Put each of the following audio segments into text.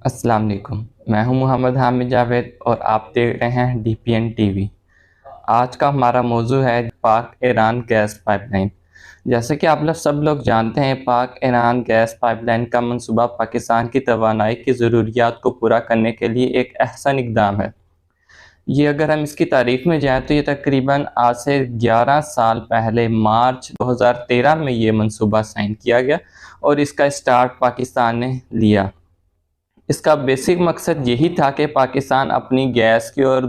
अस्सलाम वालेकुम। मैं हूं मोहम्मद हामिद जावेद और आप देख रहे हैं DPN टीवी। आज का हमारा मौजू है पाक ईरान गैस पाइपलाइन। जैसे कि आप लोग सब लोग जानते हैं, पाक ईरान गैस पाइपलाइन का मंसूबा पाकिस्तान की तवानाई की ज़रूरियात को पूरा करने के लिए एक अहसन इक़दाम है। ये अगर हम इसकी तारीख़ में जाएँ तो ये तकरीबन आज से 11 साल पहले मार्च 2013 में ये मंसूबा साइन किया गया और इसका स्टार्ट पाकिस्तान ने लिया। इसका बेसिक मकसद यही था कि पाकिस्तान अपनी गैस की और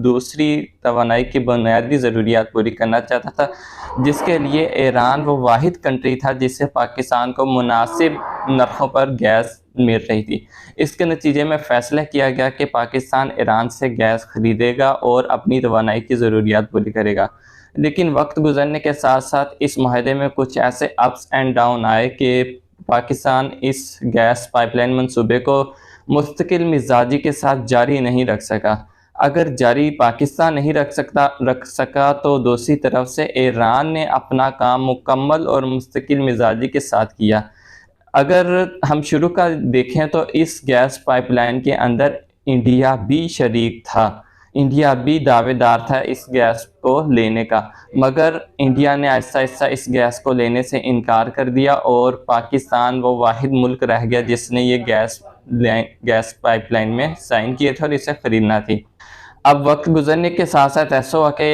दूसरी तवानाई की बुनियादी ज़रूरियात पूरी करना चाहता था, जिसके लिए ईरान वो वाहिद कंट्री था जिससे पाकिस्तान को मुनासिब नरख़ों पर गैस मिल रही थी। इसके नतीजे में फ़ैसला किया गया कि पाकिस्तान ईरान से गैस ख़रीदेगा और अपनी तवानाई की ज़रूरियात पूरी करेगा। लेकिन वक्त गुजरने के साथ साथ इस माहदे में कुछ ऐसे अप्स एंड डाउन आए कि पाकिस्तान इस गैस पाइपलाइन मंसूबे को मुस्तकिल मिजाजी के साथ जारी नहीं रख सका। अगर जारी पाकिस्तान नहीं रख सका तो दूसरी तरफ से ईरान ने अपना काम मुकम्मल और मुस्तकिल मिजाजी के साथ किया। अगर हम शुरू का देखें तो इस गैस पाइपलाइन के अंदर इंडिया भी शरीक था। इंडिया भी दावेदार था इस गैस को लेने का, मगर इंडिया ने आहिस्ता आहिस्ता इस गैस को लेने से इनकार कर दिया और पाकिस्तान वो वाहिद मुल्क रह गया जिसने ये गैस पाइपलाइन में साइन किए थे और इसे ख़रीदना थी। अब वक्त गुजरने के साथ साथ ऐसा हुआ कि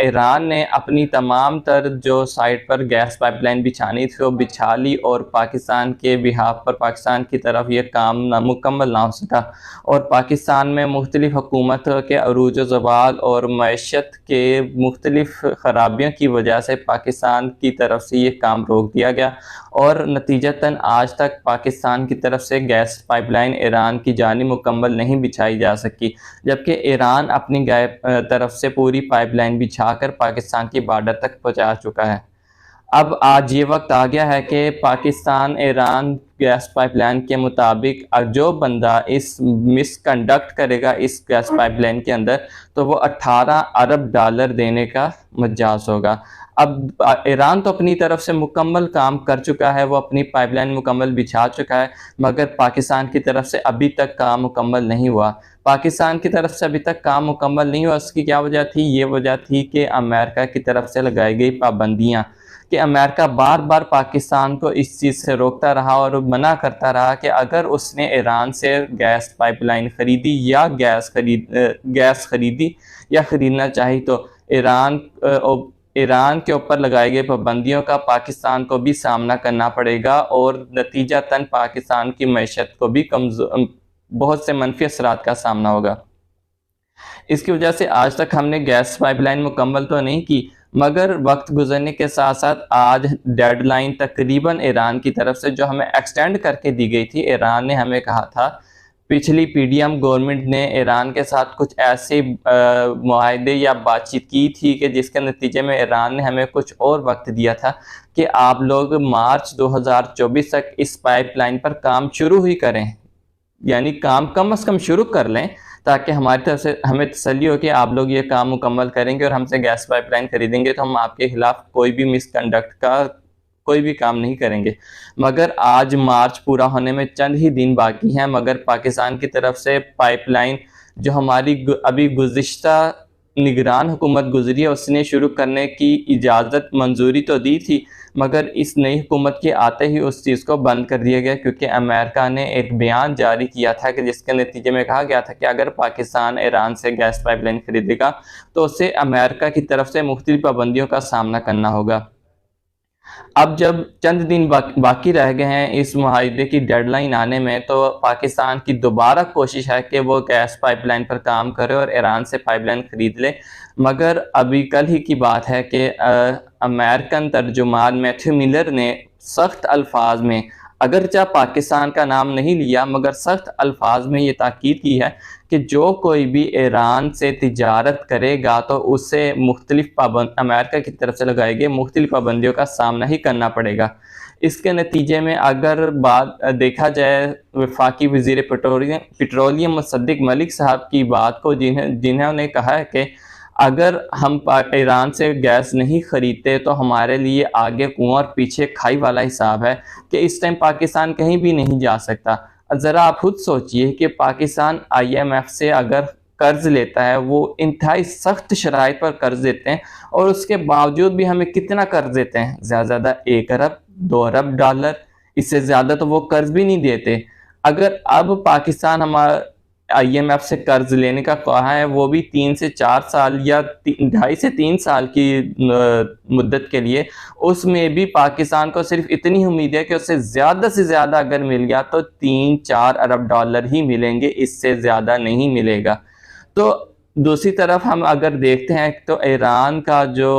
ईरान ने अपनी तमाम तर जो साइट पर गैस पाइपलाइन बिछानी थी वो बिछा ली और पाकिस्तान के बिहाफ पर पाकिस्तान की तरफ ये काम मुकम्मल ना हो सका और पाकिस्तान में मुख्तलिफ़ हुकूमत के अरूज ज़वाल और मईशत के मुख्तलिफ़ ख़राबियों की वजह से पाकिस्तान की तरफ से ये काम रोक दिया गया और नतीजतन आज तक पाकिस्तान की तरफ से गैस पाइपलाइन ईरान की जानिब मुकम्मल नहीं बिछाई जा सकी, जबकि ईरान अपनी तरफ से पूरी पाइपलाइन बिछाकर पाकिस्तान की बॉर्डर तक पहुंचा चुका है। अब आज ये वक्त आ गया है कि पाकिस्तान ईरान गैस पाइपलाइन के मुताबिक जो बंदा इस मिसकंडक्ट करेगा इस गैस पाइपलाइन के अंदर तो वो 18 अरब डॉलर देने का मजाज होगा। अब ईरान तो अपनी तरफ से मुकम्मल काम कर चुका है, वो अपनी पाइपलाइन मुकम्मल बिछा चुका है, मगर पाकिस्तान की तरफ से अभी तक काम मुकम्मल नहीं हुआ। पाकिस्तान की तरफ से अभी तक काम मुकम्मल नहीं हुआ, उसकी क्या वजह थी? ये वजह थी कि अमेरिका की तरफ से लगाई गई पाबंदियाँ, कि अमेरिका बार बार पाकिस्तान को इस चीज़ से रोकता रहा और मना करता रहा कि अगर उसने ईरान से गैस पाइपलाइन ख़रीदी या गैस ख़रीदी या ख़रीदना चाहिए तो ईरान के ऊपर लगाई गई पाबंदियों का पाकिस्तान को भी सामना करना पड़ेगा और नतीजतन पाकिस्तान की मईशत को भी बहुत से मनफी असरात का सामना होगा। इसकी वजह से आज तक हमने गैस पाइपलाइन मुकम्मल तो नहीं की, मगर वक्त गुजरने के साथ साथ आज डेडलाइन तकरीबन ईरान की तरफ से जो हमें एक्सटेंड करके दी गई थी। ईरान ने हमें कहा था, पिछली PDM गवर्नमेंट ने ईरान के साथ कुछ ऐसे मुआहदे या बातचीत की थी कि जिसके नतीजे में ईरान ने हमें कुछ और वक्त दिया था कि आप लोग मार्च 2024 तक इस पाइपलाइन पर काम शुरू ही करें, यानी काम कम से कम शुरू कर लें ताकि हमारी तरफ से हमें तसल्ली हो कि आप लोग ये काम मुकम्मल करेंगे और हमसे गैस पाइपलाइन ख़रीदेंगे तो हम आपके ख़िलाफ़ कोई भी मिसकंडक्ट का कोई भी काम नहीं करेंगे। मगर आज मार्च पूरा होने में चंद ही दिन बाकी हैं, मगर पाकिस्तान की तरफ से पाइपलाइन जो हमारी अभी गुज़िश्ता निगरान हुकूमत गुजरी है उसने शुरू करने की इजाज़त मंजूरी तो दी थी, मगर इस नई हुकूमत के आते ही उस चीज़ को बंद कर दिया गया, क्योंकि अमेरिका ने एक बयान जारी किया था कि जिसके नतीजे में कहा गया था कि अगर पाकिस्तान ईरान से गैस पाइपलाइन ख़रीदेगा तो उसे अमेरिका की तरफ से मुख्तलिफ़ पाबंदियों का सामना करना होगा। अब जब चंद दिन बाकी रह गए हैं इस मुआहदे की डेडलाइन आने में, तो पाकिस्तान की दोबारा कोशिश है कि वो गैस पाइपलाइन पर काम करे और ईरान से पाइपलाइन ख़रीद ले। मगर अभी कल ही की बात है कि अमेरिकन तर्जुमान मैथ्यू मिलर ने सख्त अल्फाज में, अगरचे पाकिस्तान का नाम नहीं लिया, मगर सख्त अल्फाज में ये ताकीद की है कि जो कोई भी ईरान से तिजारत करेगा तो उसे मुख्तलिफ़ अमेरिका की तरफ से लगाई गई मुख्तलिफ़ पाबंदियों का सामना ही करना पड़ेगा। इसके नतीजे में अगर बात देखा जाए वफाकी वज़ीर पेट्रोलियम मुसद्दिक मलिक साहब की बात को, जिन्होंने कहा है कि अगर हम ईरान से गैस नहीं ख़रीदते तो हमारे लिए आगे कुआं और पीछे खाई वाला हिसाब है कि इस टाइम पाकिस्तान कहीं भी नहीं जा सकता। ज़रा आप खुद सोचिए कि पाकिस्तान IMF से अगर कर्ज लेता है, वो इंतहाई सख्त शराइत पर कर्ज देते हैं और उसके बावजूद भी हमें कितना कर्ज देते हैं, ज़्यादा से ज़्यादा 1 अरब 2 अरब डॉलर, इससे ज़्यादा तो वो कर्ज भी नहीं देते। अगर अब पाकिस्तान हमारा IMF से कर्ज लेने का कहा है, वो भी 3 से 4 साल या 2.5 से 3 साल की मुद्दत के लिए, उसमें भी पाकिस्तान को सिर्फ इतनी उम्मीद है कि उससे से ज़्यादा अगर मिल गया तो 3-4 अरब डॉलर ही मिलेंगे, इससे ज़्यादा नहीं मिलेगा। तो दूसरी तरफ हम अगर देखते हैं तो ईरान का जो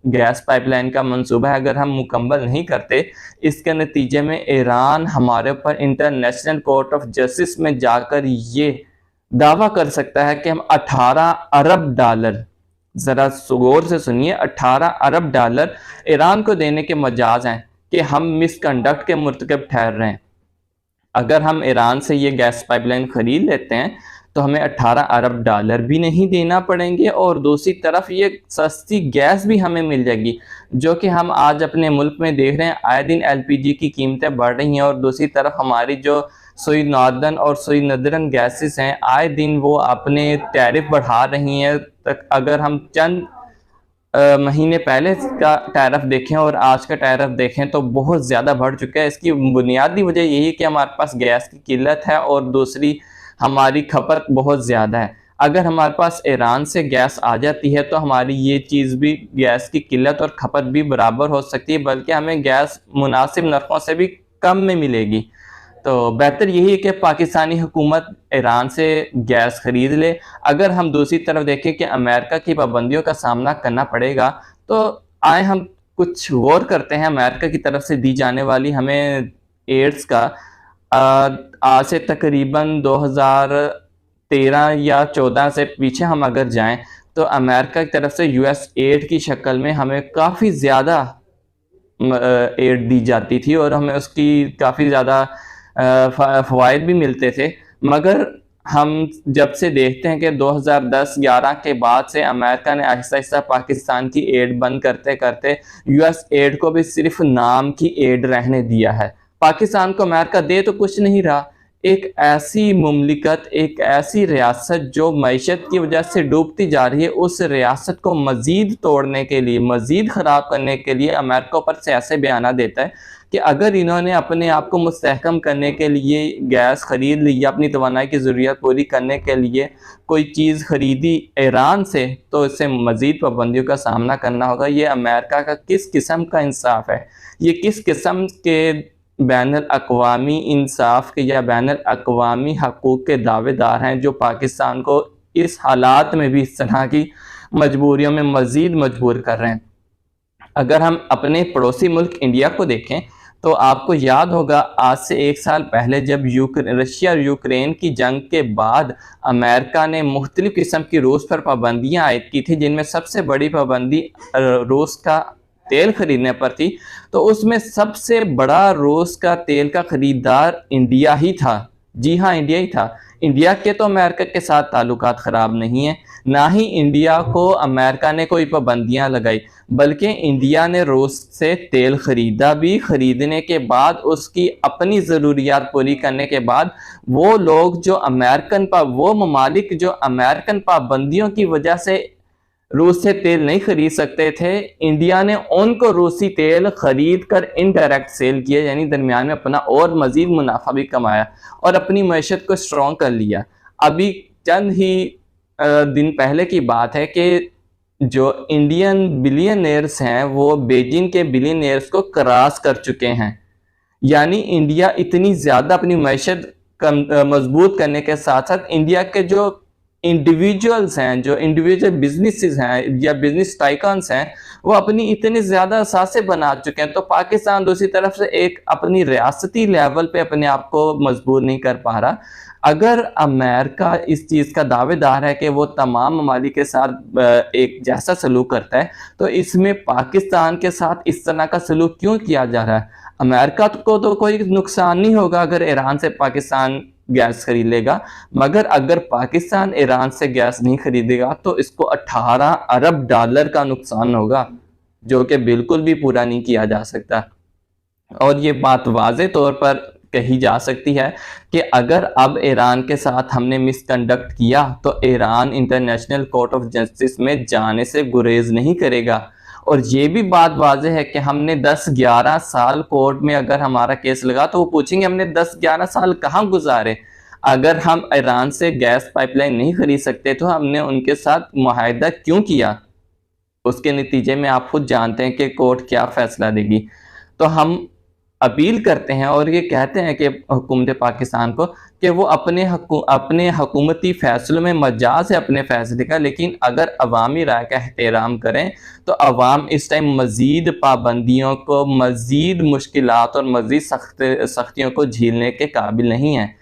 गैस पाइपलाइन का मंसूबा है, अगर हम मुकम्मल नहीं करते, इसके नतीजे में ईरान हमारे ऊपर इंटरनेशनल कोर्ट ऑफ जस्टिस में जाकर ये दावा कर सकता है कि हम 18 अरब डॉलर, ज़रा गौर से सुनिए, 18 अरब डॉलर ईरान को देने के मजाज हैं कि हम मिसकंडक्ट के मुर्तकब ठहर रहे हैं। अगर हम ईरान से ये गैस पाइपलाइन ख़रीद लेते हैं तो हमें 18 अरब डॉलर भी नहीं देना पड़ेंगे और दूसरी तरफ ये सस्ती गैस भी हमें मिल जाएगी, जो कि हम आज अपने मुल्क में देख रहे हैं। आए दिन LPG की कीमतें बढ़ रही हैं और दूसरी तरफ हमारी जो सुई नॉर्दर्न और सुई नदरन गैसेस हैं, आए दिन वो अपने टैरिफ बढ़ा रही हैं। तक अगर हम चंद महीने पहले का टैरिफ देखें और आज का टैरिफ देखें तो बहुत ज़्यादा बढ़ चुका है। इसकी बुनियादी वजह यही है कि हमारे पास गैस की किल्लत है और दूसरी हमारी खपत बहुत ज़्यादा है। अगर हमारे पास ईरान से गैस आ जाती है तो हमारी ये चीज़ भी, गैस की किल्लत और खपत भी बराबर हो सकती है, बल्कि हमें गैस मुनासिब नरखों से भी कम में मिलेगी। तो बेहतर यही है कि पाकिस्तानी हुकूमत ईरान से गैस ख़रीद ले। अगर हम दूसरी तरफ देखें कि अमेरिका की पाबंदियों का सामना करना पड़ेगा, तो आए हम कुछ गौर करते हैं अमेरिका की तरफ से दी जाने वाली हमें एड्स का। आज से तकरीबन 2013 या 14 से पीछे हम अगर जाएं तो अमेरिका की तरफ से US एड की शक्ल में हमें काफ़ी ज़्यादा एड दी जाती थी और हमें उसकी काफ़ी ज़्यादा फ़वाइद भी मिलते थे। मगर हम जब से देखते हैं कि 2010-11 के बाद से अमेरिका ने आहिस्ता आहिस्ता पाकिस्तान की एड बंद करते करते US एड को भी सिर्फ नाम की एड रहने दिया है। पाकिस्तान को अमेरिका दे तो कुछ नहीं रहा। एक ऐसी मुमलिकत, एक ऐसी रियासत जो मईशत की वजह से डूबती जा रही है, उस रियासत को मज़ीद तोड़ने के लिए, मज़ीद ख़राब करने के लिए अमेरिका ऊपर से ऐसे बयान देता है कि अगर इन्होंने अपने आप को मुस्तहकम करने के लिए गैस ख़रीद ली या अपनी तवानाई की ज़रूरियात पूरी करने के लिए कोई चीज़ ख़रीदी ईरान से, तो इससे मज़ीद पाबंदियों का सामना करना होगा। ये अमेरिका का किस किस्म का इंसाफ है? ये किस किस्म के बैनुल अक़वामी इंसाफ के या बैनुल अक़वामी हकूक़ के दावेदार हैं जो पाकिस्तान को इस हालात में भी इस तरह की मजबूरियों में मज़ीद मजबूर कर रहे हैं। अगर हम अपने पड़ोसी मुल्क इंडिया को देखें तो आपको याद होगा आज से 1 साल पहले जब रशिया और यूक्रेन की जंग के बाद अमेरिका ने मुख्तलिफ़ किस्म की रूस पर पाबंदियाँ आयद की थी, जिनमें सबसे बड़ी पाबंदी रूस का तेल ख़रीदने पर थी। तो उसमें सबसे बड़ा रूस का तेल का ख़रीदार इंडिया ही था। जी हाँ, इंडिया ही था। इंडिया के तो अमेरिका के साथ ताल्लुकात ख़राब नहीं हैं, ना ही इंडिया को अमेरिका ने कोई पाबंदियाँ लगाई, बल्कि इंडिया ने रूस से तेल ख़रीदा भी। ख़रीदने के बाद उसकी अपनी ज़रूरियात पूरी करने के बाद वो लोग जो वो ममालिक जो अमेरिकन पाबंदियों की वजह से रूस से तेल नहीं खरीद सकते थे, इंडिया ने उनको रूसी तेल खरीद कर इनडायरेक्ट सेल किया, यानी दरमियान में अपना और मज़ीद मुनाफा भी कमाया और अपनी मैशत को स्ट्रॉन्ग कर लिया। अभी चंद ही दिन पहले की बात है कि जो इंडियन बिलियनियर्स हैं वो बीजिंग के बिलियनियर्स को क्रॉस कर चुके हैं। यानी इंडिया इतनी ज़्यादा अपनी मैशत मजबूत करने के साथ साथ इंडिया के जो इंडिविजुअल्स हैं, जो इंडिविजुअल बिजनेसेस हैं या बिजनेस टाइकन्स हैं, वो अपनी इतनी ज़्यादा असासे बना चुके हैं। तो पाकिस्तान दूसरी तरफ से एक अपनी रियासती लेवल पे अपने आप को मजबूत नहीं कर पा रहा। अगर अमेरिका इस चीज़ का दावेदार है कि वो तमाम ममालिक के साथ एक जैसा सलूक करता है, तो इसमें पाकिस्तान के साथ इस तरह का सलूक क्यों किया जा रहा है? अमेरिका को तो कोई नुकसान नहीं होगा अगर ईरान से पाकिस्तान गैस खरीद लेगा, मगर अगर पाकिस्तान ईरान से गैस नहीं खरीदेगा तो इसको 18 अरब डॉलर का नुकसान होगा, जो कि बिल्कुल भी पूरा नहीं किया जा सकता। और ये बात वाज़े तौर पर कही जा सकती है कि अगर अब ईरान के साथ हमने मिसकंडक्ट किया तो Iran international court of justice में जाने से गुरेज नहीं करेगा। और ये भी बात वाज़ेह है कि हमने 10-11 साल कोर्ट में अगर हमारा केस लगा तो वो पूछेंगे हमने 10-11 साल कहाँ गुजारे। अगर हम ईरान से गैस पाइपलाइन नहीं खरीद सकते तो हमने उनके साथ मुआहदा क्यों किया। उसके नतीजे में आप खुद जानते हैं कि कोर्ट क्या फैसला देगी। तो हम अपील करते हैं और ये कहते हैं कि हुकूमत पाकिस्तान को कि वो अपने हुकूमती फ़ैसलों में मजाज है अपने फ़ैसले का, लेकिन अगर अवामी राय का एहतराम करें तो अवाम इस टाइम मज़ीद पाबंदियों को, मज़ीद मुश्किलात और मज़ीद सख्तियों को झेलने के काबिल नहीं हैं।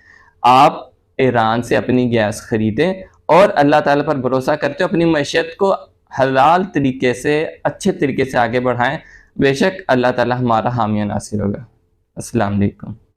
आप ईरान से अपनी गैस ख़रीदें और अल्लाह ताला पर भरोसा करते हो अपनी मईशत को हलाल तरीके से, अच्छे तरीके से आगे बढ़ाएं। बेशक अल्लाह ताला हमारा हामी नासिर होगा। अस्सलाम वालेकुम।